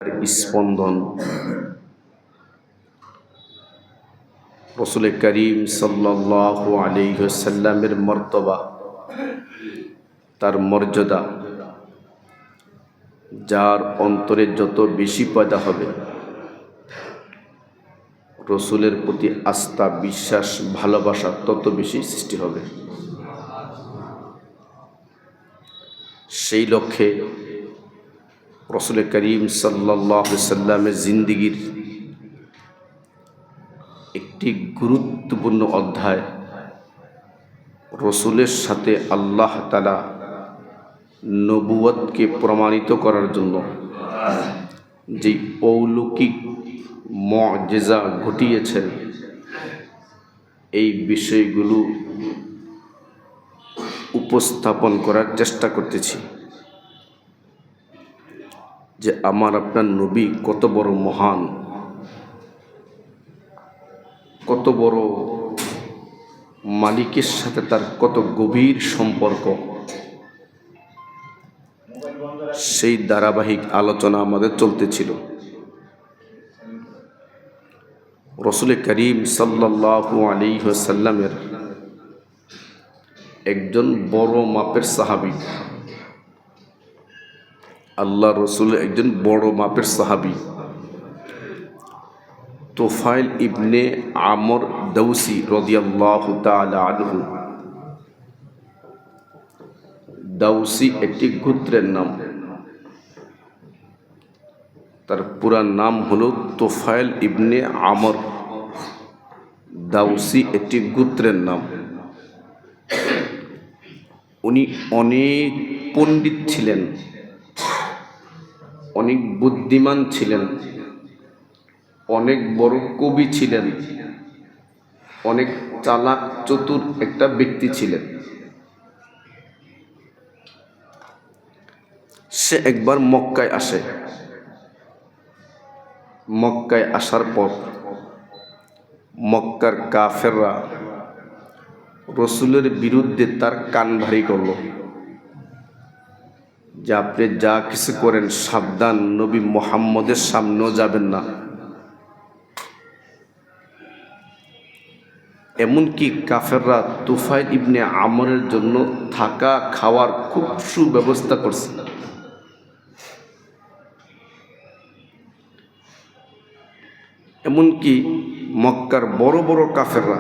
স্পন্দন রাসূল করিম সাল্লাল্লাহু আলাইহি ওয়াসাল্লামের মর্তবা, তার মর্যাদা যার অন্তরে যত বেশি পয়দা হবে, রসুলের প্রতি আস্থা, বিশ্বাস, ভালোবাসা তত বেশি সৃষ্টি হবে। সেই লক্ষ্যে রাসূল করিম সাল্লাল্লাহু আলাইহি ওয়াসাল্লামের জিন্দেগীর একটি গুরুত্বপূর্ণ অধ্যায়, রসুলের সাথে আল্লাহ তাআলা নবুয়তকে প্রমাণিত করার জন্য যে অলৌকিক মুআজিজা ঘটিয়েছেন, এই বিষয়গুলো উপস্থাপন করার চেষ্টা করতেছি। যে আমার আপনার নবী কত বড় মহান, কত বড় মালিকের সাথে তার কত গভীর সম্পর্ক, সেই ধারাবাহিক আলোচনা আমাদের চলতেছিল। রাসূল করিম সাল্লাল্লাহু আলাইহি ওয়াসাল্লামের একজন বড় মাপের সাহাবী, আল্লাহ রসুলের একজন বড় মাপের সাহাবী তুফাইল ইবনে আমর দাউসি রাদিয়াল্লাহু তাআলা আনহু। দাউসি একটি গোত্রের নাম, তার পুরা নাম হলো তুফাইল ইবনে আমর। দাউসি একটি গোত্রের নাম। উনি অনেক পণ্ডিত ছিলেন, অনেক বুদ্ধিমান ছিলেন, অনেক বড় কবি ছিলেন, অনেক চালাক চতুর একটা ব্যক্তি ছিলেন। সে একবার মক্কায় আসে। মক্কায় আসার পর মক্কার কাফেররা রসুলের বিরুদ্ধে তার কান ভারী করল যে আপনি যা কিছু করেন সাবধান, নবী মুহাম্মদের সামনেও যাবেন না। এমনকি কাফেররা তুফাইল ইবনে আমরের জন্য থাকা খাওয়ার খুব সুব্যবস্থা করছে। এমনকি মক্কার বড় বড় কাফেররা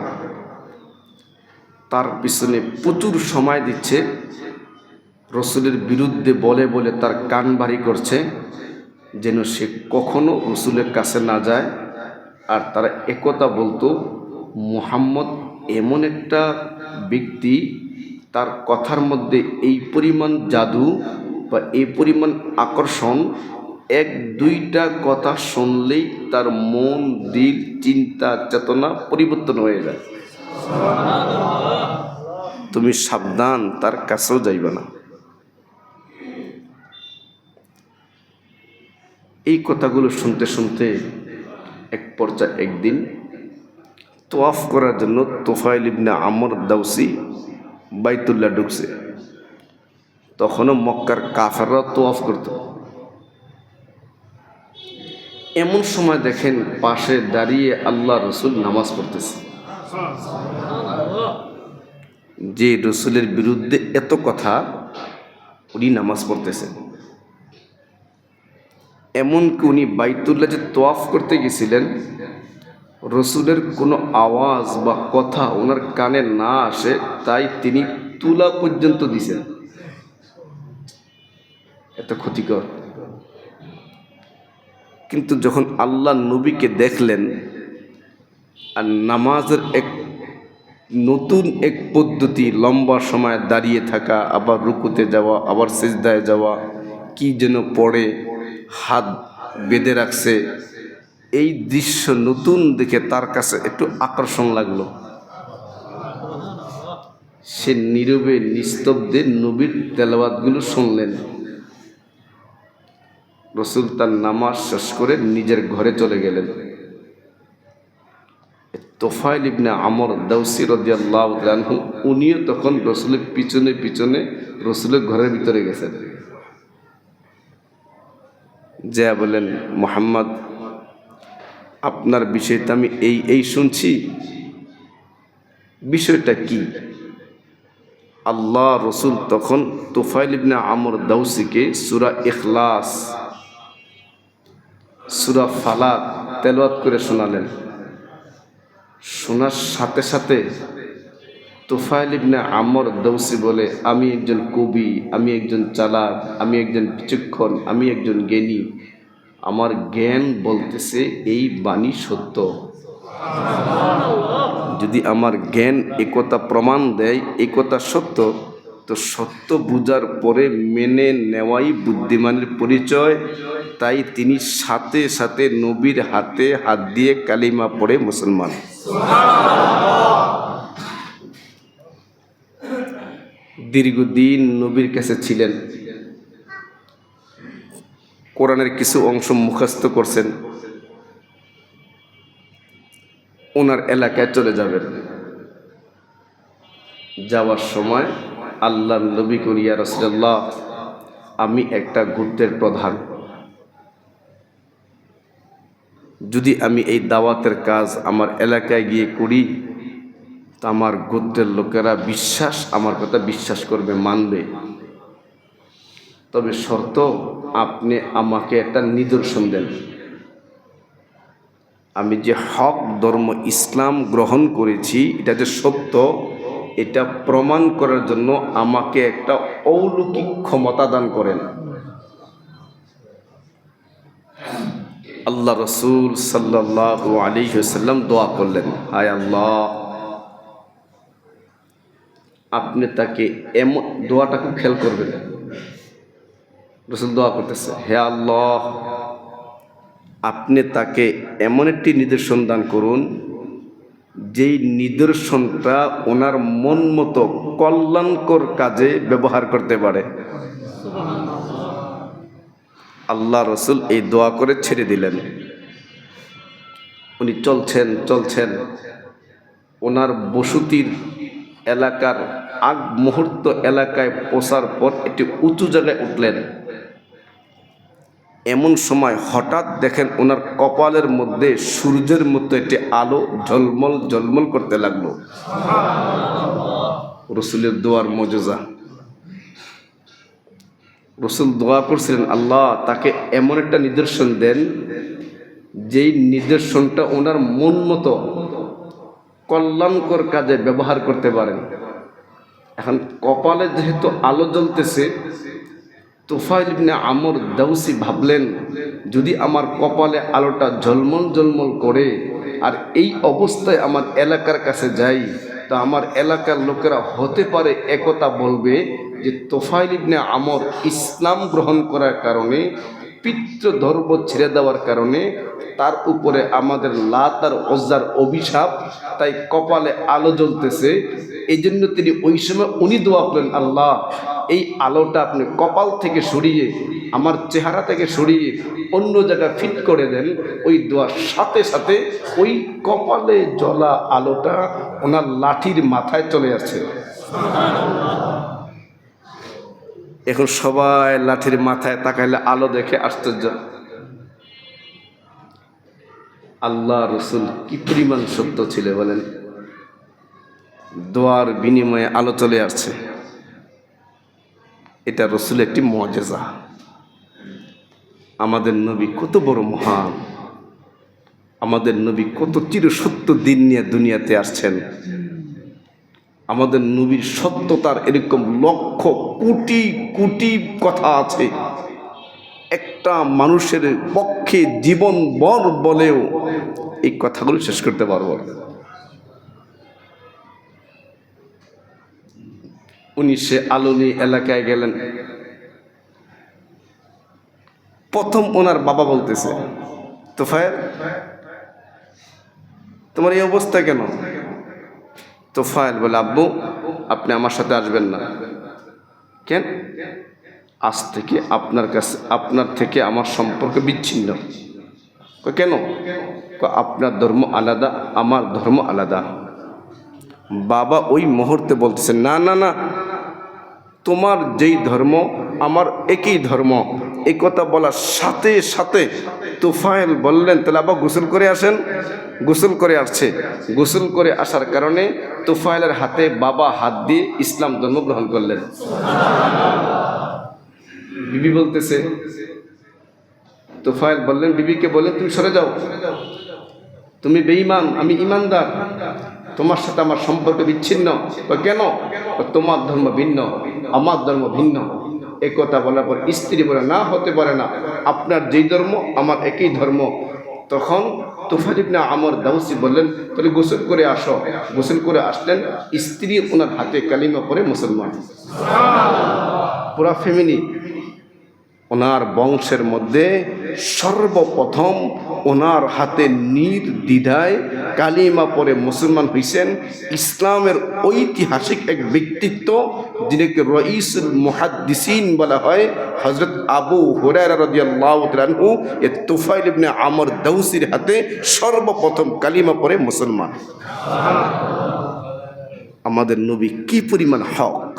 তার পিছনে প্রচুর সময় দিচ্ছে, রসুলের বিরুদ্ধে বলে বলে তার কান ভারী করছে যেন সে কখনো রসুলের কাছে না যায়। আর তারা একথা বলতো, মুহাম্মদ এমন একটা ব্যক্তি, তার কথার মধ্যে এই পরিমাণ জাদু বা এই পরিমাণ আকর্ষণ, এক দুইটা কথা শুনলেই তার মন, দিল, চিন্তা, চেতনা পরিবর্তন হয়ে যায়। তুমি সাবধান, তার কাছেও যাইবে না। এই কথাগুলো শুনতে শুনতে এক পর্যায়ে একদিন তোয়াফ করার জন্য তুফাইল ইবনে আমর দাউসি বাইতুল্লাহ ঢুকছে। তখনও মক্কার কাফেররা তোয়াফ করত। এমন সময় দেখেন পাশে দাঁড়িয়ে আল্লাহ রসুল নামাজ পড়তেছে। যে রসুলের বিরুদ্ধে এত কথা, উনি নামাজ পড়তেছেন। এমনকি উনি বাইতুল্লাহ যে তোয়াফ করতে গেছিলেন, রসুলের কোনো আওয়াজ বা কথা ওনার কানে না আসে, তাই তিনি তুলা পর্যন্ত দিছেন। এত ক্ষতিকর। কিন্তু যখন আল্লাহ নবীকে দেখলেন আর নামাজের এক নতুন এক পদ্ধতি, লম্বা সময় দাঁড়িয়ে থাকা, আবার রুকুতে যাওয়া, আবার সিজদায় যাওয়া, কি যেন পড়ে হাত বেঁধে রাখছে, এই দৃশ্য নতুন দেখে তার কাছে একটু আকর্ষণ লাগলো। সে নীরবে নিস্তব্ধে নবীর তেলাওয়াতগুলো শুনলেন। রসুল তার নামাজ শেষ করে নিজের ঘরে চলে গেলেন। তুফাইল ইবনে আমর দাউসি রাদিয়াল্লাহু তাআলা আনহু, উনিও তখন রসুলের পিছনে পিছনে রসুলের ঘরের ভিতরে গেছেন। যা বলেন, মুহাম্মদ আপনার বিষয়টা আমি এই শুনছি, বিষয়টা কি? আল্লাহ রসুল তখন তুফাইল ইবনে আমর দাউসিকে সূরা ইখলাস, সূরা ফালাক তেলাওয়াত করে শোনালেন। শোনার সাথে সাথে তুফাইল ইবনে আমর দাউসি বলে, আমি একজন কবি, আমি একজন চালাক, আমি একজন বিচক্ষণ, আমি একজন জ্ঞানী, আমার জ্ঞান বলতেছে এই বাণী সত্য। যদি আমার জ্ঞান একথা প্রমাণ দেয় একথা সত্য, তো সত্য বুঝার পরে মেনে নেওয়াই বুদ্ধিমানের পরিচয়। তাই তিনি সাথে সাথে নবীর হাতে হাত দিয়ে কালিমা পড়ে মুসলমান। দীর্ঘদিন নবীর কাছে ছিলেন, কোরআনের কিছু অংশ মুখস্থ করছেন, ওনার এলাকায় চলে যাবেন। যাওয়ার সময় আল্লাহর নবী করিয়া রাসূলুল্লাহ, আমি একটা গোত্রের প্রধান, যদি আমি এই দাওয়াতের কাজ আমার এলাকায় গিয়ে করি, তা আমার গোত্রের লোকেরা আমার কথা বিশ্বাস করবে, মানবে। তবে শর্ত, আপনি আমাকে একটা নিদর্শন দেন, আমি যে হক ধর্ম ইসলাম গ্রহণ করেছি এটা যে সত্য, এটা প্রমাণ করার জন্য আমাকে একটা অলৌকিক ক্ষমতা দান করেন। আল্লাহ রসুল সাল্লাল্লাহু আলাইহি ওয়াসাল্লাম দোয়া করলেন, হায় আল্লাহ, আপনি তাকে এমন, দোয়াটা খুব খেয়াল করবেন, রসুল দোয়া করতেছে, হে আল্লাহ, আপনি তাকে এমন একটি নিদর্শন দান করুন যেই নিদর্শনটা ওনার মন মতো কল্যাণকর কাজে ব্যবহার করতে পারে। আল্লাহ রসুল এই দোয়া করে ছেড়ে দিলেন। উনি চলছেন, ওনার বসতির এলাকার আগ মুহূর্ত এলাকায় পৌঁছার পর একটি উঁচু জায়গায় উঠলেন। এমন সময় হঠাৎ দেখেন ওনার কপালের মধ্যে সূর্যের মতো একটি আলো ঝলমল ঝলমল করতে লাগলো। রসুলের দোয়ার মজেজা। রসুল দোয়া করছিলেন, আল্লাহ তাকে এমন একটা নিদর্শন দেন যেই নিদর্শনটা ওনার মন মতো কল্যাণকর কাজে ব্যবহার করতে পারেন। এখন কপালে যেহেতু আলো জ্বলতেছে, তুফাইল ইবনে আমর দাউসি ভাবলেন, যদি আমার কপালে আলোটা ঝলমল ঝলমল করে আর এই অবস্থায় আমার এলাকার কাছে যাই, তা আমার এলাকার লোকেরা হতে পারে একথা বলবে যে তুফাইল ইবনে আমর ইসলাম গ্রহণ করার কারণে, পিতৃধর্ম ছেড়ে দেওয়ার কারণে তার উপরে আমাদের লাত আর উজ্জার অভিশাপ, তাই কপালে আলো জ্বলতেছে। এই জন্য তিনি ওই সময় উনি দোয়া করলেন, আল্লাহ এই আলোটা আপনি কপাল থেকে সরিয়ে, আমার চেহারা থেকে সরিয়ে অন্য জায়গায় ফিট করে দেন। ওই দোয়ার সাথে সাথে ওই কপালে জ্বলা আলোটা ওনার লাঠির মাথায় চলে আসছে। এখন সবাই লাঠির মাথায় তাকাইলে আলো দেখে আশ্চর্য। আল্লাহ রসুল কি পরিমাণ সত্য ছিল বলেন, দোয়ার বিনিময়ে আলো চলে আসছে। এটা রসুল একটি মুআজিজা। আমাদের নবী কত বড় মহান, আমাদের নবী কত চিরসত্য দিন নিয়ে দুনিয়াতে আসছেন। আমাদের নবীর সত্যতার এরকম লক্ষ কোটি কোটি কথা আছে, একটা মানুষের পক্ষে জীবন বর বলেও এই কথাগুলো শেষ করতে পারবো না। উনি সে আলোনি এলাকায় গেলেন। প্রথম ওনার বাবা বলতেছে, তুফাইল তোমার এই অবস্থা কেন? তুফাইল বলে, আব্বু আপনি আমার সাথে আসবেন না। কেন? আজ থেকে আপনার থেকে আমার সম্পর্ক বিচ্ছিন্ন। কেন? আপনার ধর্ম আলাদা, আমার ধর্ম আলাদা। বাবা ওই মুহূর্তে বলতেছে, না না না, তোমার যেই ধর্ম আমার একই ধর্ম, এই কথা বলার সাথে সাথে তুফাইল বললেন, তাহলে আবার গোসল করে আসেন। গোসল করে আসছে। গোসল করে আসার কারণে তুফাইলের হাতে বাবা হাত দিয়ে ইসলাম ধর্ম গ্রহণ করলেন। বিবি বলতেছে, তুফাইল বললেন, বিবিকে বললেন, তুমি সরে যাও, তুমি বেঈমান, আমি ইমানদার, তোমার সাথে আমার সম্পর্ক বিচ্ছিন্ন। কেন? তোমার ধর্ম ভিন্ন, আমার ধর্ম ভিন্ন। এই কথা বলার পর স্ত্রী বলে, না, হতে পারে না, আপনার যেই ধর্ম আমার একই ধর্ম। তখন তুফাইল ইবনে আমর দাউসি বললেন, তাহলে গোসল করে আসো। গোসল করে আসলেন, স্ত্রী ওনার হাতে কালিমা পড়ে মুসলমান। পুরা ফ্যামিলি। ওনার বংশের মধ্যে সর্বপ্রথম ওনার হাতে নির্দ্বিধায় কালিমা পড়ে মুসলমান হইছেন ইসলামের ঐতিহাসিক এক ব্যক্তিত্ব, যিনিকে রঈসুল মুহাদ্দিসিন বলা হয়, হযরত আবু হুরায়রা রাদিয়াল্লাহু তাআলা আনহু। এ তুফাইল ইবনে আমর দাউসির হাতে সর্বপ্রথম কালিমা পড়ে মুসলমান। আমাদের নবী কি পরিমাণ হক!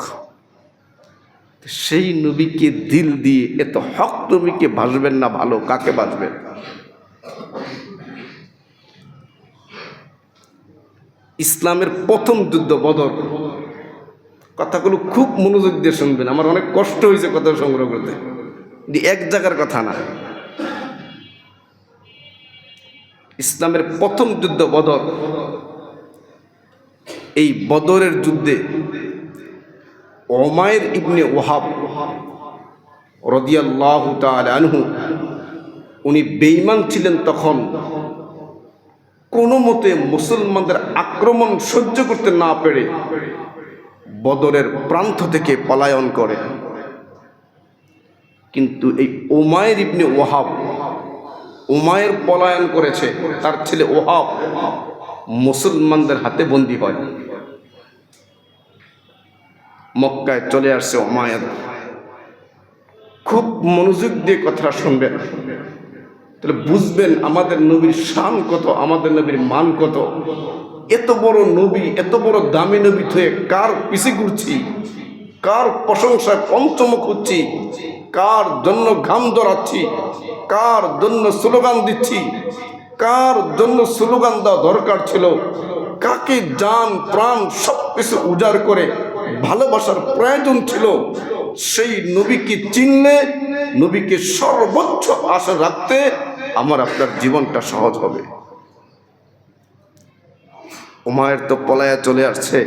সেই নবীকে দিল দিয়ে এত হক নবীকে ভাসবেন না, ভালো কাকে ভাসবেন? ইসলামের প্রথম যুদ্ধ বদর। কথাগুলো খুব মনোযোগ দিয়ে শুনবেন, আমার অনেক কষ্ট হয়েছে কথা সংগ্রহ করতে, এক জায়গার কথা না। ইসলামের প্রথম যুদ্ধ বদর। এই বদরের যুদ্ধে উমাইর ইবনে ওয়াহাব রাদিয়াল্লাহু তাআলা আনহু, উনি বেঈমান ছিলেন। তখন কোনো মতে মুসলমানদের আক্রমণ সহ্য করতে না পেরে বদরের প্রান্ত থেকে পলায়ন করে। কিন্তু এই উমাইর ইবনে ওয়াহাব, উমাইর পলায়ন করেছে, তার ছেলে ওয়াহাব মুসলমানদের হাতে বন্দী হয়। মক্কায় চলে আসছে উমাইর। খুব মনোযোগ দিয়ে কথা শুনবেন, তাহলে বুঝবেন আমাদের নবীর শান কত, আমাদের নবীর মান কত। এত বড় নবী, এত বড় দামি নবী হয়ে কার পিছে ঘুরছি, কার প্রশংসায় পঞ্চমুখ হচ্ছি, কার জন্য ঘাম জড়াচ্ছি, কার জন্য স্লোগান দিচ্ছি, কার জন্য স্লোগান দেওয়া দরকার ছিল, কাকে জান প্রাণ সব কিছু উজাড় করে ভালোবাসার প্রয়োজন ছিল, সেই নবীকে চিনলে, নবীকে সর্বোচ্চ আশা রাখতে আমার আপনার জীবনটা সহজ হবে। উমায়ের তো পলায়া চলে আসছে,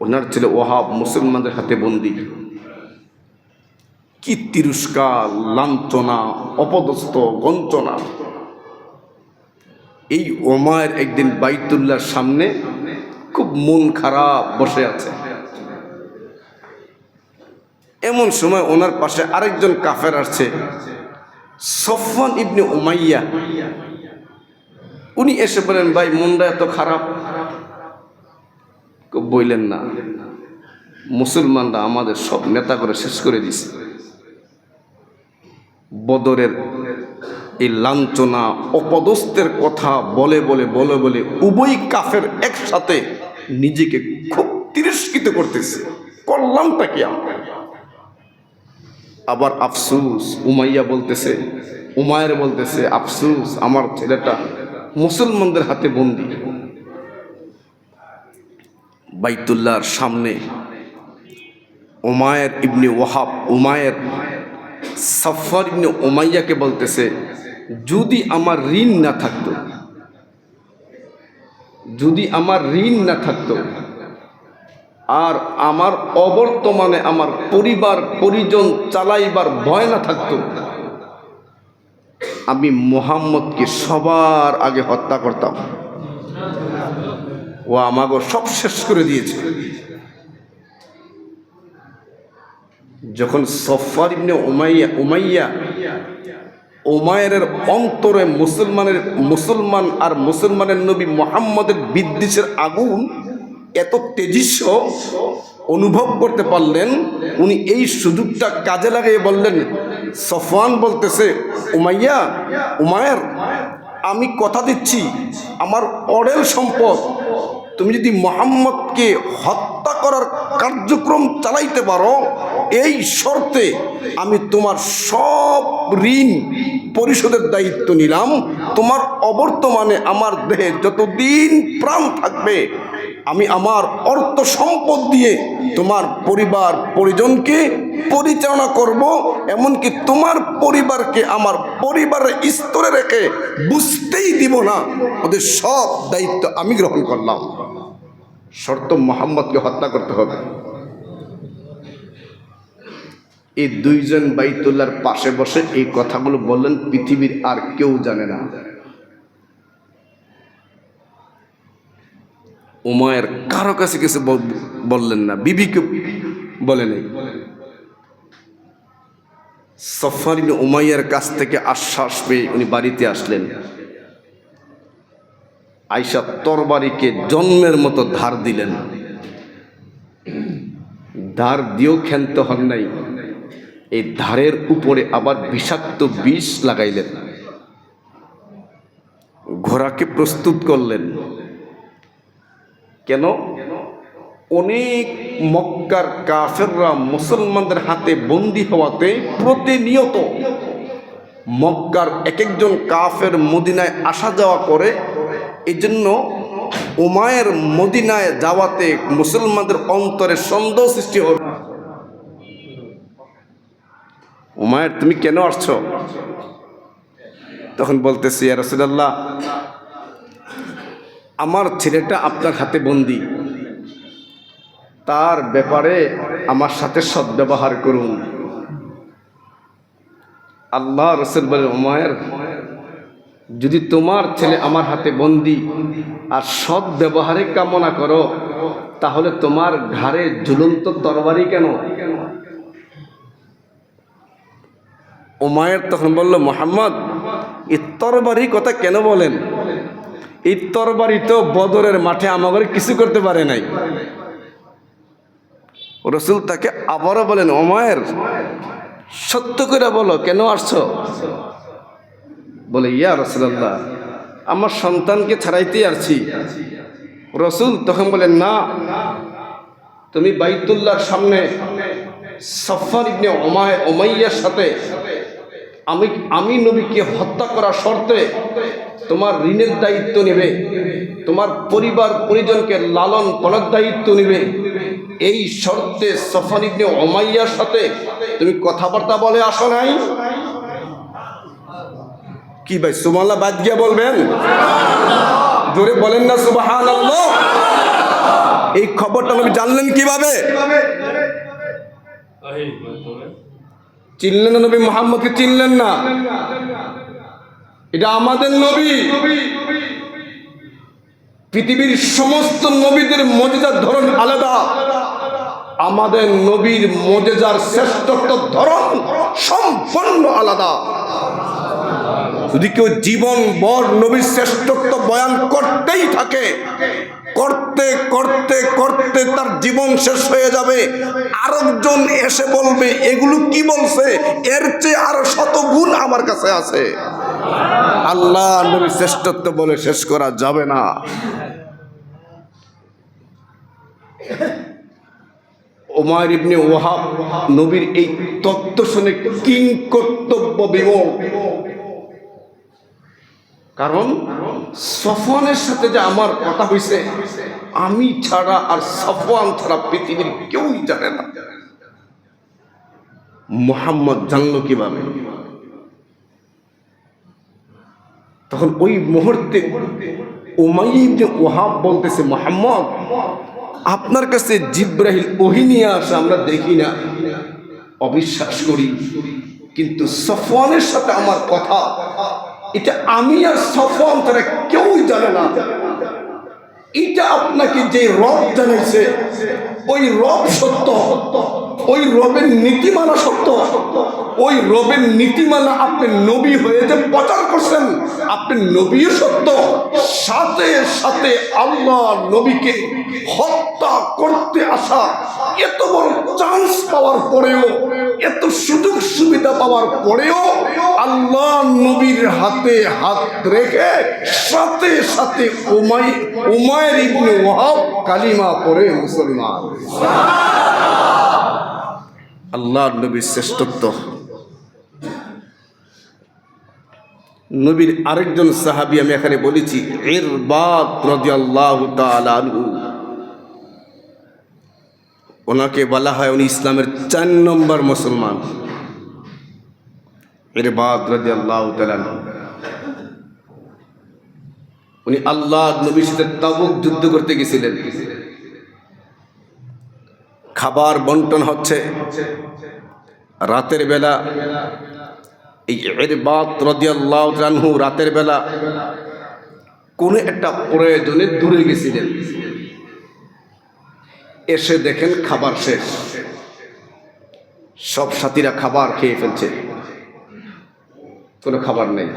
ওনার ছেলে ওয়াহাব মুসলমানদের হাতে বন্দী। কি তিরস্কার, লাঞ্ছনা, অপদস্থ, গঞ্চনা। এই উমায়ের একদিন বাইতুল্লাহর সামনে খুব মন খারাপ বসে আছে। এমন সময় ওনার পাশে আরেকজন কাফের আসছে, সফওয়ান ইবনে উমাইয়া। উনি এসে বলেন, ভাই মনটা এত খারাপ। বললেন, না, মুসলমানরা আমাদের সব নেতা করে শেষ করে দিছে। বদরের এই লাঞ্ছনা, অপদস্থের কথা বলে বলে বলে বলে উভয় কাফের একসাথে নিজেকে খুব তিরস্কৃত করতেছে। করলামটা কি আমরা? আবার আফসুস, উমাইয়া বলতেছে, উমায়ের বলতেছে, আফসুস, আমার ছেলেটা মুসলমানদের হাতে বন্দী। বাইতুল্লাহর সামনে উমায়ের ইবনে ওয়াহাব, উমায়ের সফওয়ান ইবনে উমাইয়াকে বলতেছে, যদি আমার ঋণ না থাকতো, যদি আমার ঋণ না থাকতো, আর আমার অবর্তমানে আমার পরিবার পরিজন চালাইবার ভয় না থাকতো, আমি মুহাম্মদকে সবার আগে হত্যা করতাম। ও আমাকে সব শেষ করে দিয়েছে। যখন সফওয়ান ইবনে উমাইয়া উমায়ের অন্তরে মুসলমান আর মুসলমানের নবী মুহাম্মদের বিদ্বেষের আগুন এত তেজস্ব অনুভব করতে পারলেন, উনি এই সুযোগটা কাজে লাগিয়ে বললেন, সফওয়ান বলতেছে, উমায়ের, আমি কথা দিচ্ছি, আমার অঢেল সম্পদ, তুমি যদি মুহাম্মদকে হত্যা করার কার্যক্রম চালাইতে পারো, এই শর্তে আমি তোমার সব ঋণ পরিশোধের দায়িত্ব নিলাম। তোমার অবর্তমানে আমার দেহে যতদিন প্রাণ থাকবে আমি আমার অর্থ সম্পদ দিয়ে তোমার পরিবার পরিজনকে পরিচালনা করব, এমনকি তোমার পরিবারকে আমার পরিবারের স্তরে রেখে বুঝতেই দিব না। ওদের সব দায়িত্ব আমি গ্রহণ করলাম। শর্ত মুহাম্মদকে হত্যা করতে হবে। এই দুইজন বাইতুল্লাহর পাশে বসে এই কথাগুলো বললেন, পৃথিবীর আর কেউ জানে না। উমায়ের কারো কাছে কিছু বললেন না, বিবিকে বলে নেই। সফওয়ান ইবনে উমাইয়ার কাছ থেকে আশ্বাস পেয়ে উনি বাড়িতে আসলেন। আয়েশা তরবারিকে জন্মের মতো ধার দিলেন। ধার দিয়েও ক্ষান্ত হন নাই, এই ধারের উপরে আবার বিষাক্ত বিষ লাগাইলেন। ঘোড়াকে প্রস্তুত করলেন। কেন? অনেক মক্কার কাফেররা মুসলমানদের হাতে বন্দী হওয়াতে প্রতিনিয়ত মক্কার এক একজন কাফের মদিনায় আসা যাওয়া করে। এই জন্য উমায়ের মদিনায় যাওয়াতে মুসলমানদের অন্তরে সন্দেহ সৃষ্টি হবে। উমায়ের, তুমি কেন আসছো? তখন বলতেছি, ইয়া রাসূলুল্লাহ, আমার ছেলেটা আপনার হাতে বন্দী, তার ব্যাপারে আমার সাথে সদ্ব্যবহার করুন। আল্লাহ রাসূল বলেন, উমায়ের, যদি তোমার ছেলে আমার হাতে বন্দী আর সৎ ব্যবহারে কামনা করো, তাহলে তোমার ঘাড়ে ঝুলন্ত তরবারি কেন? উমায়ের তখন বলল, মুহাম্মদ, এই তরবারি কথা কেন বলেন? এই তরবারি তো বদরের মাঠে আমাদের কিছু করতে পারে নাই। রাসূল তাকে আবারও বলেন, উমায়ের, সত্য করে বলো, কেন আসছো? বলে, ইয়া রাসূলুল্লাহ, আমার সন্তানকে ছাড়াইতেই আসছি। রাসূল তখন বলেন, না, তুমি বাইতুল্লাহর সামনে সফওয়ান ইবনে উমাইয়ার সাথে আমি নবীকে হত্যা করার শর্তে তোমার ঋণের দায়িত্ব নেবে, তোমার পরিবার পরিজনকে লালন পালনের দায়িত্ব নেবে। এই শর্তে সফওয়ান ইবনে উমাইয়ার সাথে তুমি কথাবার্তা বলে আসো নাই? কি ভাই, সুবহানাল্লাহ বাদ গিয়া বলবেন? জোরে বলেন না সুবহানাল্লাহ। এই খবরটা নবী জানলেন কিভাবে? চিনলেন না নবী মুহাম্মদকে? চিনলেন না? এটা আমাদের নবী। পৃথিবীর সমস্ত নবীদের মুজিজার ধরন আলাদা, আমাদের নবীর মুজিজার শ্রেষ্ঠত্বের ধরন সম্পূর্ণ আলাদা। যদি কেউ জীবন ভর নবীর শ্রেষ্ঠত্ব বয়ান করতেই থাকে, করতে করতে করতে তার জীবন শেষ হয়ে যাবে, আরেকজন এসে বলবে এগুলো কি বলছে, এর চেয়ে আরো শত গুণ আমার কাছে আছে। আল্লাহ নবীর শ্রেষ্ঠত্ব বলে শেষ করা যাবে না। উমাইর ইবনে ওয়াহাব নবীর এই তত্ত্ব শুনে কিং কর্তব্য বিমূঢ়। কারণ সফওয়ানের সাথে যে আমার কথা হয়েছে, আমি ছাড়া আর সফওয়ান ছাড়া পৃথিবীর কেউই জানে না। মুহাম্মদ জানলো কিভাবে? তখন ওই মুহূর্তে উমাইয়া ইবনে ওয়াহাব বলতেছে, মুহাম্মদ, আপনার কাছে জিবরাইল ওহী নিয়ে আসে আমরা দেখি না, অবিশ্বাস করি, কিন্তু সফওয়ানের সাথে আমার কথা, এটা আমি আর সফওয়ান ছাড়া কেউই জানে না। এটা আপনাকে যে রব জানাইছে, ওই রব সত্য, ওই রবের নীতিমালা সত্য, ওই রবের নীতিমালা আপনি নবী হয়ে যে প্রচার করছেন, আপনি নবীও সত্য, সাথে সাথে আল্লাহ নবীকে হত্যা করতে আসা, এত বড় চান্স পাওয়ার পরেও, এত সুযোগ সুবিধা পাওয়ার পরেও আল্লাহ নবীর হাতে হাত রেখে সাথে সাথে উমাইর ইবনে ওয়াহাব কালিমা পড়ে মুসলমান। আল্লাহর নবীর শ্রেষ্ঠত্ব। নবীর আরেকজন সাহাবী আমি এখানে বলেছি, ইরবাদ রাদিয়াল্লাহু তাআলা আনহু। ওনাকে বলা হয় উনি ইসলামের 4 নম্বর মুসলমান। ইরবাদ রাদিয়াল্লাহু তাআলা আনহু, উনি আল্লাহর নবীর সাথে তাবুক যুদ্ধ করতে গেছিলেন। খাবার বন্টন হচ্ছে রাতের বেলা। এই ইরবাদ রাদিয়াল্লাহু তাআলা আনহু রাতের বেলা কোন একটা প্রয়োজনে দূরে গেছিলেন। এসে দেখেন খাবার শেষ, সব সাথীরা খাবার খেয়ে ফেলছে, কোনো খাবার নেই।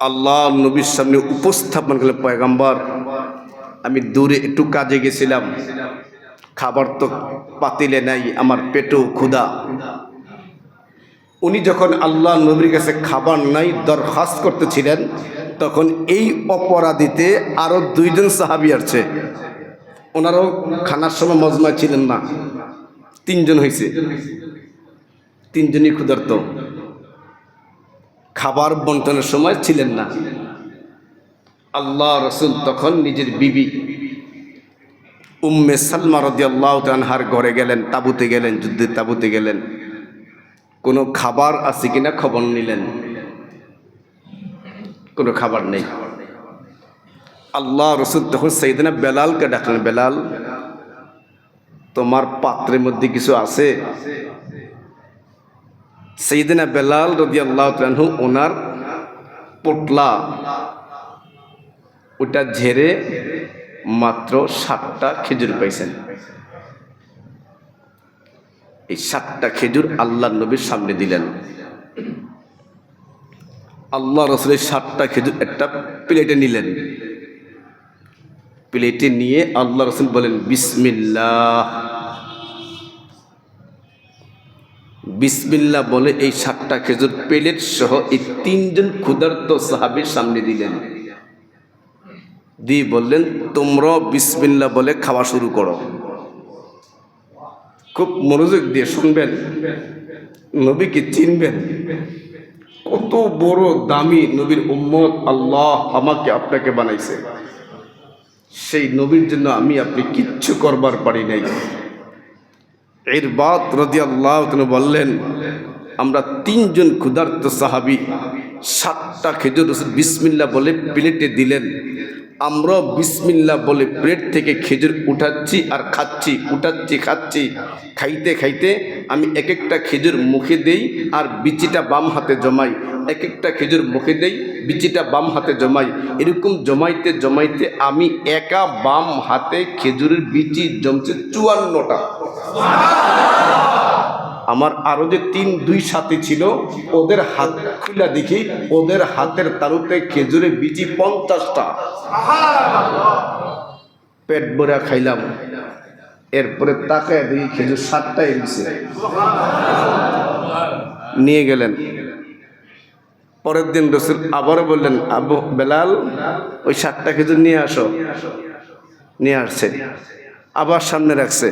আল্লাহ নবীর সামনে উপস্থাপন করলেন, পয়গম্বর আমি দূরে একটু কাজে গেছিলাম, খাবার তো পাতিলে নাই, আমার পেটও ক্ষুধা। উনি যখন আল্লাহ নবীর কাছে খাবার নাই দরখাস্ত করতেছিলেন, তখন এই অপরাধীতে আরো 2 জন সাহাবী আসছে। ওনারাও খানার সময় মজমায় ছিলেন না, 3 জন হয়েছে। 3 জনই ক্ষুধার্ত, খাবার বন্টনের সময় ছিলেন না। আল্লাহ রসুল তখন নিজের বিবি উম্মে সালমা রাদিয়াল্লাহু তাআলা আনহার ঘরে গেলেন, তাঁবুতে গেলেন, যুদ্ধের তাঁবুতে গেলেন। কোনো খাবার আছে কিনা খবর নিলেন, কোনো খাবার নেই। আল্লাহ রসুল তখন সাইয়েদনা বেলালকে ডাকলেন, বেলাল তোমার পাত্রের মধ্যে কিছু আছে? সাইয়েদনা বেলাল রাদিয়াল্লাহু তাআলা আনহু ওনার পোটলা ওটা ঝেড়ে মাত্র 7টা খেজুর পাইছেন। এই 7টা খেজুর আল্লাহ নবীর সামনে দিলেন। আল্লাহ রসুলের 7টা খেজুর একটা প্লেটে নিলেন। প্লেটে নিয়ে আল্লাহ রসুল বলেন বিসমিল্লাহ। বিসমিল্লাহ বলে এই 7টা খেজুর প্লেট সহ এই 3 জন ক্ষুধার্ত সাহাবীর সামনে দিলেন। দিয়ে বললেন তোমরা বিসমিল্লাহ বলে খাওয়া শুরু করো। খুব মনোযোগ দিয়ে শুনবেন, নবীকে চিনবেন। কত বড় দামি নবীর উম্মত আল্লাহ আমাকে আপনাকে বানাইছে। সেই নবীর জন্য আমি আপনি কিচ্ছু করবার পারি নাই। ইরবাদ রাদিয়াল্লাহু তাআলা বললেন আমরা 3 জন ক্ষুধার্ত সাহাবী 7টা খেজুর বিসমিল্লাহ বলে প্লেটে দিলেন। আমরা বিসমিল্লাহ বলে প্লেট থেকে খেজুর উঠাচ্ছি আর খাচ্ছি, উঠাচ্ছি খাচ্ছি। খাইতে খাইতে আমি এক একটা খেজুর মুখে দেই আর বিচিটা বাম হাতে জমাই, এক একটা খেজুর মুখে দেই, বিচিটা বাম হাতে জমাই। এরকম জমাইতে জমাইতে আমি একা বাম হাতে খেজুরের বিচি জমছে 54টা। আমার আরো যে 2 সাথী ছিল ওদের হাত খুলে দেখি ওদের হাতের তালুতে খেজুরের বিচি 50টা। পেট ভরা খাইলাম, এরপরে তাকায় দেখি খেজুর 7টাই দিছে। নিয়ে গেলেন। পরের দিন রাসূল আবারও বললেন আবু বেলাল ওই 7টা খেজুর নিয়ে আসো। নিয়ে আসছে, আবার সামনে রাখছে,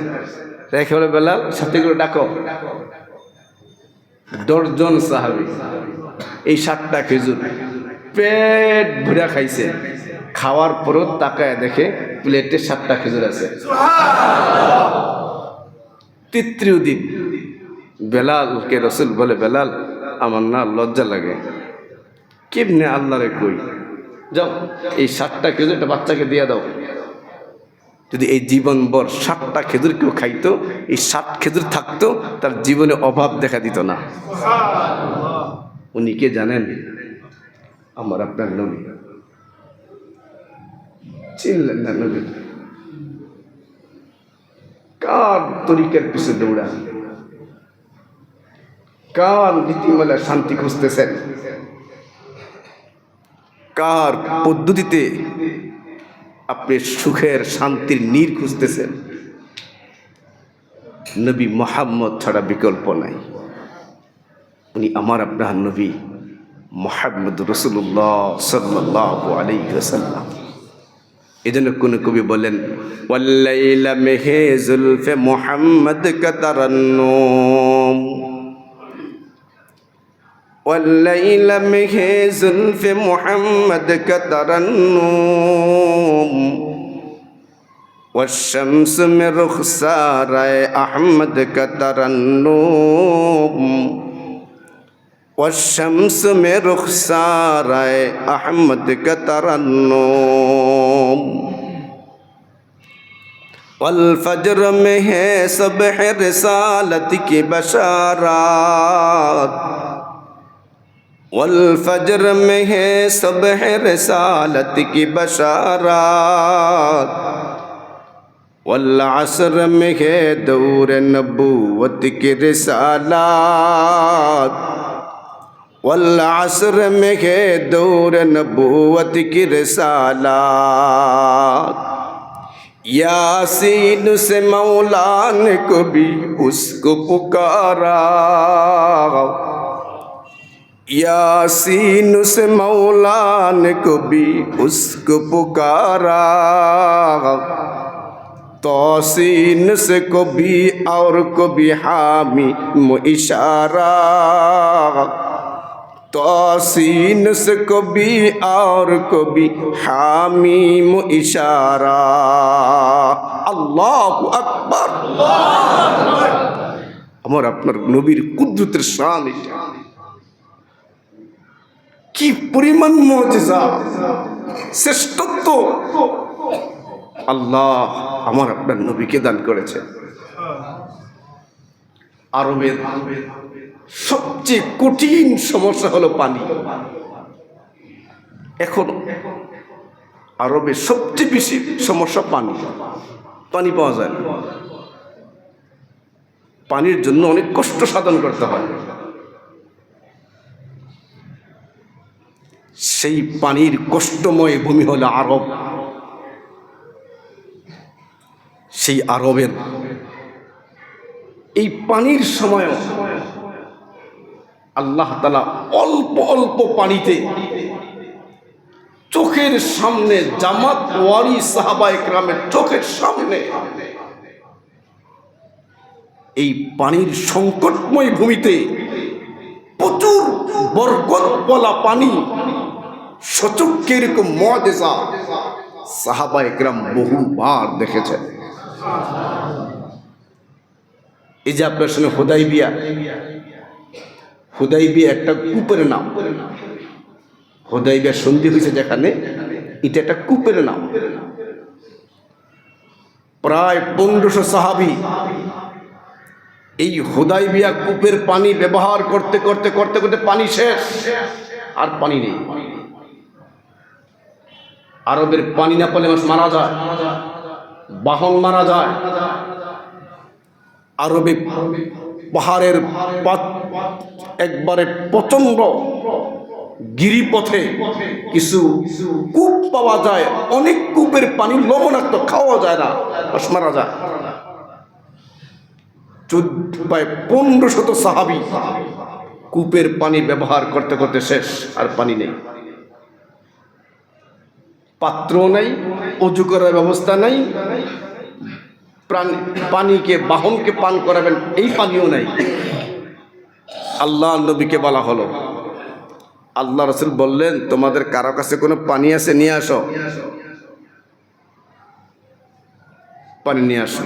রেখে বলে বেলাল সাথীগুলো ডাকো। 10 জন সাহাবী এই 7টা খেজুর পেট ভরা খাইছে। খাওয়ার পরও তাকায় দেখে প্লেটে 7টা খেজুর আছে। তৃতীয় দিন বেলালকে রাসূল বলে বেলাল আমার না লজ্জা লাগে, কেমনে আল্লাহরে কই, যাও এই 7টা খেজুর একটা বাচ্চাকে দিয়ে দাও। যদি এই জীবনভর 7টা খেজুর কেউ খাইতো, এই 7 খেজুর থাকতো, তার জীবনে অভাব দেখা দিত না। উনি কে জানেন? আমার আপনার নবী। চিনলেন না নবী? কার তরিকার পিছনে দৌড়ান, কার নীতিমালা শান্তি খুঁজতেছেন, কার পদ্ধতিতে আপনি সুখের শান্তির নীড় খুঁজতেছেন? নবী মুহাম্মদ ছাড়া বিকল্প নাই। উনি আমার আপনার নবী মুহাম্মদ রাসূলুল্লাহ সাল্লাল্লাহু আলাইহি ওয়াসাল্লাম। এজন্য কোন কবি বলেন ওয়াল্লাইলা মেহে জুলফে মুহাম্মদ কা তারান্নুম, ওয়াল্লাইলা মেহে জুলফে মুহাম্মদ কা তারান্নুম, والشمس में रुखसार अहमद का तरन्नुम, والشمس में रुखसार अहमद का तरन्नुम, والفجر में है सुबह रिसालत की बशारत, والفجر में है सुबह रिसालत की बशारत, वल्अस्र में है दौर नबूवत की रिसालत, वल्अस्र में है दौर नबूवत की रिसालत, यासीन से मौला ने कभी उसको पुकारा, यासीन से मौला ने कभी उसको पुकारा, तौसीन से कभी और कभी हामी इशारा, तौसीन से कभी और कभी हामी इशारा। अल्लाहु अकबर। আমার আপনার নবীর কুদরতের শান এটা কি পরিমাণ মুজিজা, শ্রেষ্ঠত্ব আল্লাহ আমার আপনার নবীকে দান করেছে। আরবের সবচেয়ে কঠিন সমস্যা হলো পানি। এখন আরবের সবচেয়ে বেশি সমস্যা পানি, পানি পাওয়া যায় না। পানির জন্য অনেক কষ্ট সাধন করতে হয়। সেই পানির কষ্টময় ভূমি হলো আরব। সেই আরবের এই পানির সময় আল্লাহ তাআলা অল্প অল্প পানিতে চোখের সামনে জামাত ওয়ারি সাহাবায়ে কেরামের চোখের সামনে এই পানির সংকটময় ভূমিতে প্রচুর বরকতওয়ালা পানি, সচক্ষে এরকম মুজিজা সাহাবায়ে কেরাম বহুবার দেখেছেন। এই যে আপনার সঙ্গে হুদাইবিয়া, হুদাইবিয়া একটা কূপের নাম। হুদাইবিয়া সন্ধি হয়েছে যেখানে, এটা একটা কূপের নাম। প্রায় 1500 সাহাবী এই হুদাইবিয়া কূপের পানি ব্যবহার করতে করতে করতে করতে পানি শেষ, আর পানি নেই। আরবের পানি না পেলে মানুষ মারা যায়, বাহন মারা যায়। আরবে পাহাড়ের একবারে প্রচন্ড গিরিপথে কিছু কূপ পাওয়া যায়, অনেক কূপের পানি লবণাক্ত, খাওয়া যায় না, মানুষ মারা যায়। 1500 সাহাবী কূপের পানি ব্যবহার করতে করতে শেষ, আর পানি নেই। পাত্র নেই, অজু করার ব্যবস্থা নেই, পানিকে বাহনকে পান করাবেন এই পানিও নাই। আল্লাহ নবীকে বলা হলো, আল্লাহ রাসূল বললেন তোমাদের কারো কাছে কোনো পানি আছে নিয়ে আসো, পানি নিয়ে আসো।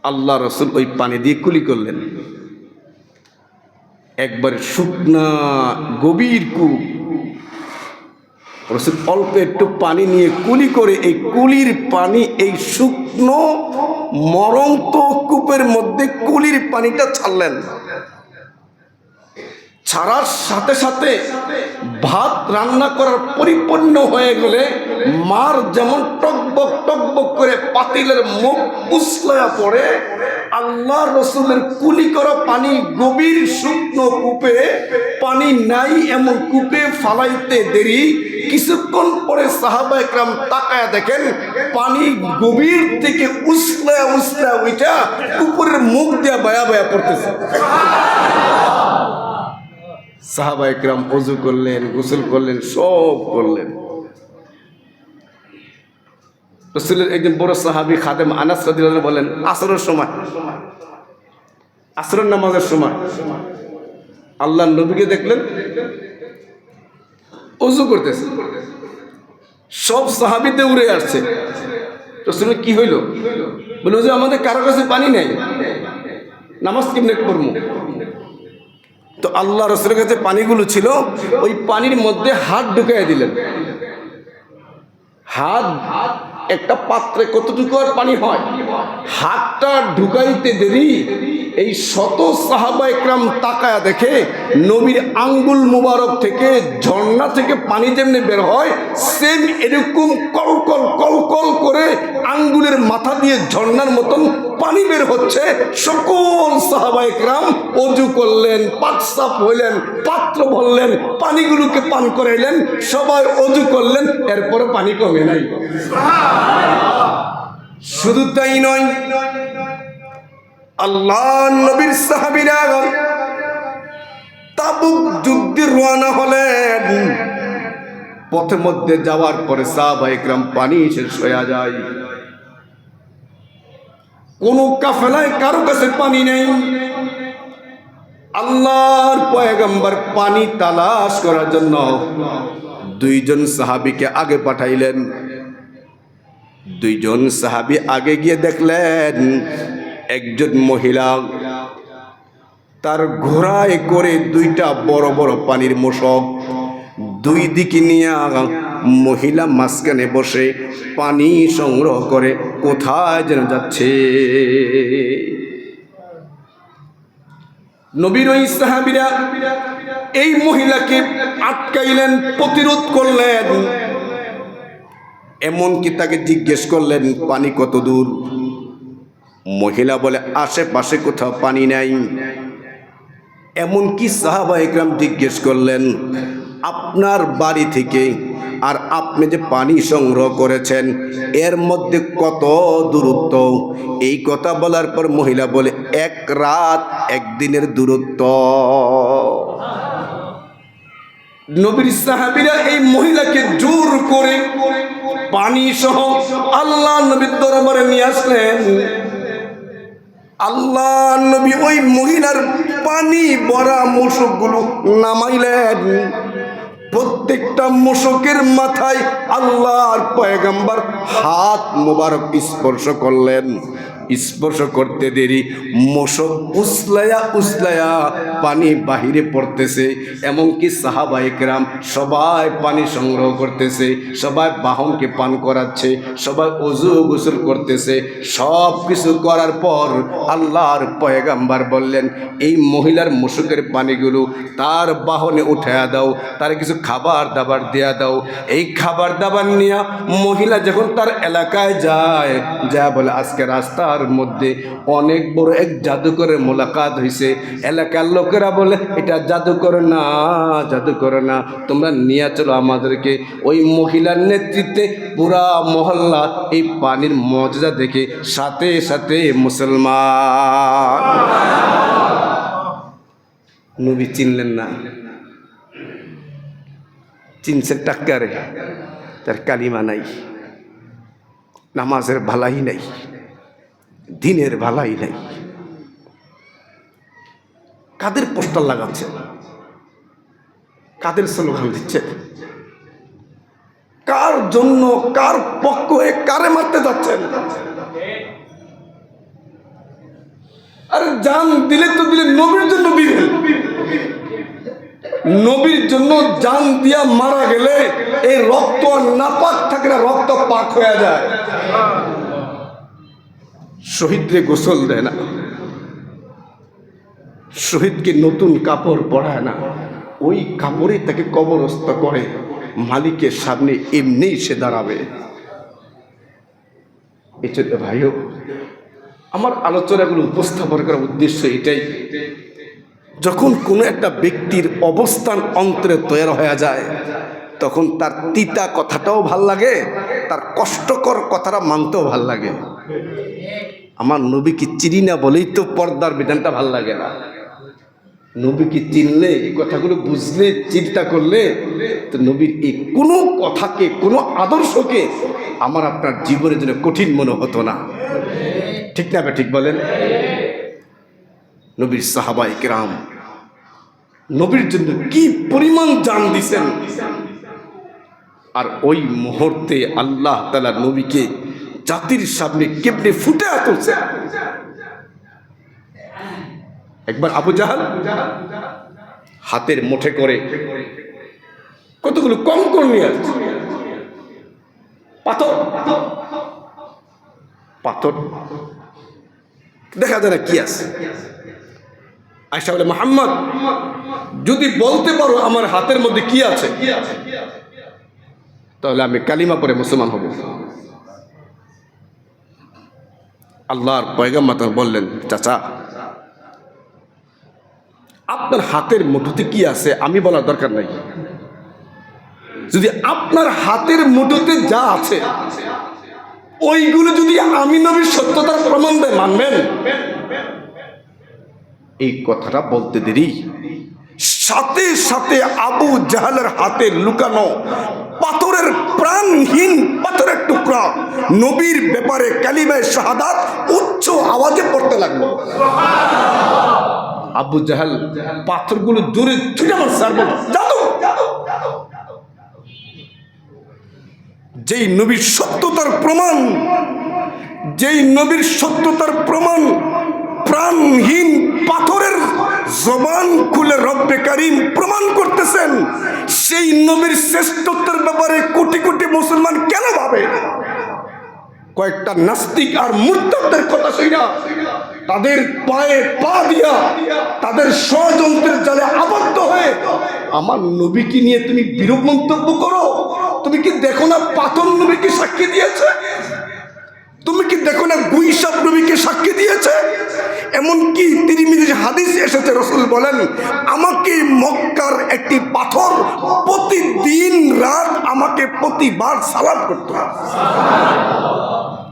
আল্লাহ রাসূল ওই পানি দিয়ে কুলি করলেন। একবার শুকনা গভীর কূপ, রাসূল অল্প একটু পানি নিয়ে কুলি করে এই কুলির পানি এই শুকনো মরন্ত কূপের মধ্যে কুলির পানিটা ছাড়লেন। ছাড়ার সাথে সাথে ভাত রান্না করার পরিপূর্ণ হয়ে গেলে মার যেমন টকবক টকবক করে পাতিলের মুখ উছলায়া পড়ে, আল্লাহ রসুলের কুলি করা পানি গভীর শুকনো কূপে পানি নাই এমন কূপে ফালাইতে দেরি। কিছুক্ষণ পরে সাহাবায়ে কেরাম তাকায়া দেখেন পানি গভীর থেকে উছলায়া উছলায়া উঠা উপরের মুখ দিয়া বায়া বায়া পড়তেছে। সাহাবায়ে কেরাম ওযু করলেন, গোসল করলেন, সব করলেন। রাসূলের একজন বড় সাহাবী খাদেম আনাস রাদিয়াল্লাহু আনহু বলেন, আসরের সময়, আসরের নামাজের সময় আল্লাহর নবীকে দেখলেন ওযু করতেছে। সব সাহাবীতে উড়ে আসছে। রাসূলের কি হইল? বলে যে আমাদের কারো কাছে পানি নেই, নামাজ কেমনে পড়বো? তো আল্লাহ রাসূলের কাছে পানিগুলো ছিল, ওই পানির মধ্যে হাত ঢুকাইয়া দিলেন। হাত একটা পাত্রে কতটুকু আর পানি হয়, হাতটা ঢুকাইতে দেরি এই শত সাহাবা একরাম তাকায়া দেখে নবীর আঙ্গুল মুবারক থেকে ঝর্ণা থেকে পানি যেমনি বের হয়, সেম এরকম কলকল কলকল করে আঙ্গুলের মাথা দিয়ে ঝর্ণার মতন পানি বের হচ্ছে। সকল সাহাবা একরাম ওযু করলেন, পাক সাফ হইলেন, পাত্র ভরলেন, পানিগুলোকে পান করাইলেন, সবাই ওযু করলেন, এরপরে পানি কমে নাই। শুধু তাই নয়, আল্লাহ নবীর সাহাবীরা তাবুক যুদ্ধে রওনা হলেন। পথের মধ্যে যাওয়ার পরে সাহাবায়ে কেরাম পানি শেষ হয়ে যায়। কোন কাফেলায় কারো কাছে পানি নেই। আল্লাহর পয়গম্বর পানি তালাশ করার জন্য দুইজন সাহাবীকে আগে পাঠাইলেন। দুইজন সাহাবী আগে গিয়ে দেখলেন একজন মহিলা তার ঘোড়ায় করে দুইটা বড় বড় পানির মশক, দুই দিকে নিয়ে মহিলা মাঝখানে বসে পানি সংগ্রহ করে কোথায় যেন যাচ্ছে। নবীর ওই সাহাবীরা এই মহিলাকে আটকাইলেন, প্রতিরোধ করলেন, এমনকি তাকে জিজ্ঞেস করলেন পানি কত দূর। মহিলা বলে আশেপাশে কোথাও পানি নাই। এমনকি সাহাবায়ে কেরাম জিজ্ঞেস করলেন আপনার বাড়ি থেকে আর আপনি যে পানি সংগ্রহ করেছেন এর মধ্যে কত দূরত্ব? এই কথা বলার পর মহিলা বলে এক রাত একদিনের দূরত্ব। নবীর সাহাবীরা এই মহিলাকে জোর করে পানি সহ আল্লাহ নবীর দরবারে নিয়ে আসলেন। আল্লাহ নবী ওই মহিলার পানি ভরা মশকগুলো নামাইলেন। প্রত্যেকটা মশকের মাথায় আল্লাহর পয়গম্বর হাত মোবারক স্পর্শ করলেন। স্পর্শ করতে দেরি মশক উসলায়া উসলায়া পানি বাহিরে পড়তেছে। এমনকি সাহাবায়ে কেরাম সবাই পানি সংগ্রহ করতেছে, সবাই বাহনকে পান করাচ্ছে, সবাই ওযু গোসল করতেছে। সব কিছু করার পর আল্লাহর পয়গম্বর বললেন এই মহিলার মশকের পানিগুলো তার বাহনে উঠায়া দাও, তার কিছু খাবার দাবার দেয়া দাও। এই খাবার দাবার নিয়ে মহিলা যখন তার এলাকায় যায়, যা বলে আজকে রাস্তার মধ্যে অনেক বড় এক জাদুকরের মোলাকাত হয়েছে। এলাকার লোকেরা বলে এটা জাদুকর না, জাদুকর না, তোমরা নিয়ে চলো আমাদেরকে। ওই মহিলার নেতৃত্বে পুরা মহল্লা এই পানির মজা দেখে সাথে সাথে মুসলমান। নবী চিনলেন না, চিনছে টাক্কারে, তার কালিমা নাই, নামাজের ভালাই নাই, দিনের ভালাই নাই। কাদের পোস্টার লাগাচ্ছে, কাদের স্লোগান দিচ্ছে, কার জন্য কার পক্ষ হয়ে কারে মারতে যাচ্ছেন? আরে জান দিলে তো দিলে নবীর জন্য দিলেন। নবীর জন্য জান দিয়া মারা গেলে এই রক্ত নাপাক থাকে না, রক্ত পাক হয়ে যায়। শহীদরে গোসল দেয় না, শহীদকে নতুন কাপড় পরায় না, ওই কাপড়ে তাকে কবরস্থ করে মালিকের সামনে এমনি সে দাঁড়াবে। এজন্য ভাইও আমার আলোচনাগুলো উপস্থাপন করার উদ্দেশ্য এটাই, যখন কোনো একটা ব্যক্তির অবস্থান অন্তরে তৈরি হয়ে যায় তখন তার তিতা কথাটাও ভাল লাগে, তার কষ্টকর কথাটা মানতেও ভাল লাগে। আমার নবীকে চিনি না বলেই তো পর্দার বিধানটা ভাল লাগে না। নবীকে চিনলে, এই কথাগুলো বুঝলে, চিন্তা করলে তো নবীর এই কোনো কথাকে, কোনো আদর্শকে আমার আপনার জীবনের জন্য কঠিন মনে হতো না। ঠিক না? ঠিক বলেন। নবীর সাহাবায়ে কেরাম নবীর জন্য কি পরিমাণ জান দিছেন, আর ওই মুহূর্তে আল্লাহ তাআলা নবীকে জাতির সামনে কেমনে ফুটে তুলছেন। একবার আবু জাহাল হাতের মুঠে করে কতগুলো কঙ্কর নিয়ে আসছে, পাথর পাথর দেখা যায় না কি আছে। আয়েশা বলে, মুহাম্মদ যদি বলতে পারো আমার হাতের মধ্যে কি আছে, তাহলে আমি কালিমা পড়ে মুসলমান হব। আল্লাহর পয়গম্বর বললেন, চাচা আপনার হাতের মুঠোতে কি আছে আমি বলার দরকার নাই। যদি আপনার হাতের মুঠোতে যা আছে ওইগুলো যদি আমি নবীর সত্যতার প্রমাণ দেয়, মানবেন? এই কথাটা বলতে দেরি সাথে সাথে আবু জাহালের হাতে লুকানো পাথরের প্রাণহীন পাথরের টুকরা নবীর ব্যাপারে কালিমায়ে শাহাদাত উচ্চ আওয়াজে পড়তে লাগলো। আবু জাহাল পাথরগুলো দূরে ছুটে মারছে আর বলল, জাদু। যেই নবীর সত্যতার প্রমাণ, যেই নবীর সত্যতার প্রমাণ প্রাণহীন পাথরের জবান খুলে রব্বে কারীম প্রমাণ করতেছেন, সেই নবীর শ্রেষ্ঠত্বের ব্যাপারে কোটি কোটি মুসলমান কেন ভাবে? কয়েকটা নাস্তিক আর মুরতাদদের কথা শুনা তাদের পায়ে পা দিয়া তাদের ষড়যন্ত্রের জালে আবদ্ধ হয়ে আমার নবীকে নিয়ে তুমি বিরূপ মন্তব্য করো। তুমি কি দেখো না পাথর নবীকে সাক্ষী দিয়েছে? তুমি কি দেখো না গুইসাব নবীকে সাক্ষী দিয়েছে? এমনকি তিরমিজির হাদিস এসেছে, রাসূল বলেন, আমাকে মক্কার একটি পাথর প্রতিদিন রাত আমাকে প্রতিবার সালাম করত।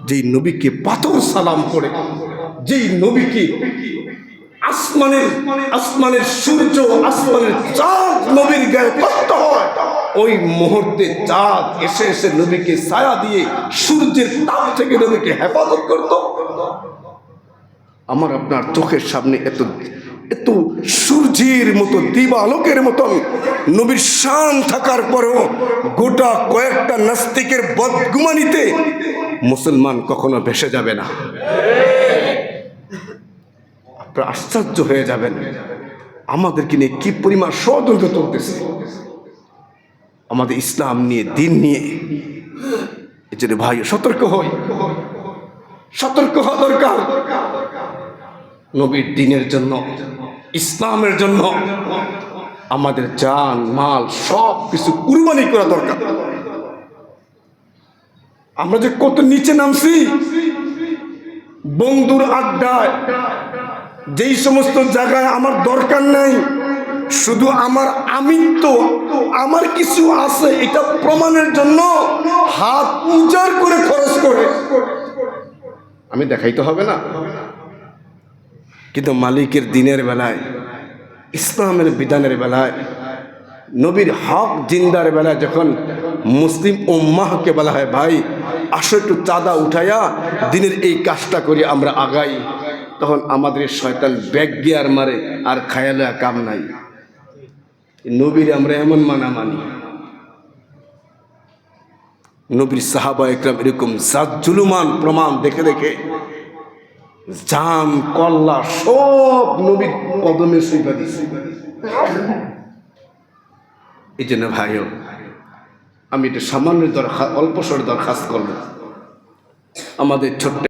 যেই নবীকে পাথর সালাম করে, যেই নবীকে আসমানের সূর্য, আসমানের চাঁদ নবীর গায়ে পড়তে হয়, ওই মুহূর্তে চাঁদ এসে এসে নবীকে ছায়া দিয়ে সূর্যের তাপ থেকে নবীকে হেফাজত করত। আমার আপনার চোখের সামনে এত এত সূর্যের মতো দিবালোকের মতন নবীর শান থাকার পরেও গোটা কয়েকটা নাস্তিকের বদগুমানিতে মুসলমান কখনো ভেসে যাবে না। আপনারা আশ্চর্য হয়ে যাবেন আমাদেরকে নিয়ে কি পরিমাণ ষড়যন্ত্র চলতেছে আমাদের ইসলাম নিয়ে, দিন নিয়ে। এই জন্য ভাই সতর্ক হই, সতর্ক হওয়া দরকার। নবীর দিনের জন্য, ইসলামের জন্য আমাদের জান মাল সব কিছু কুরবানি করা দরকার। আমরা যে কত নিচে নামছি, বন্ধুর আড্ডায়, যেই সমস্ত জায়গায় আমার দরকার নাই, শুধু আমার আমিত্ব, আমার কিছু আছে এটা প্রমাণের জন্য হাত উজাড় করে খরচ করে আমি দেখাইতে হবে না। কিন্তু মালিকের দিনের বেলায়, ইসলামের বিধানের বেলায়, নবীর হক জিন্দার বেলায় যখন মুসলিম উম্মাহকে বলা হয়, ভাই আসো একটু চাঁদা উঠাইয়া দিনের এই কাজটা করি আমরা আগাই, তখন আমাদের শয়তান ব্যাগ গিয়ার মারে আর খায়ালে কাম নাই। নবীর আমরা এমন মানামানি, নবীর সাহাবা একরাম এরকম জাত-জুলুমান প্রমাণ দেখে দেখে জান কল্লা সব নবীর কদমে শুইবা দিছে। এই জন্য ভাইও আমি এটা সামান্য অল্প স্বরে দরখাস্ত করবো, আমাদের ছোট্ট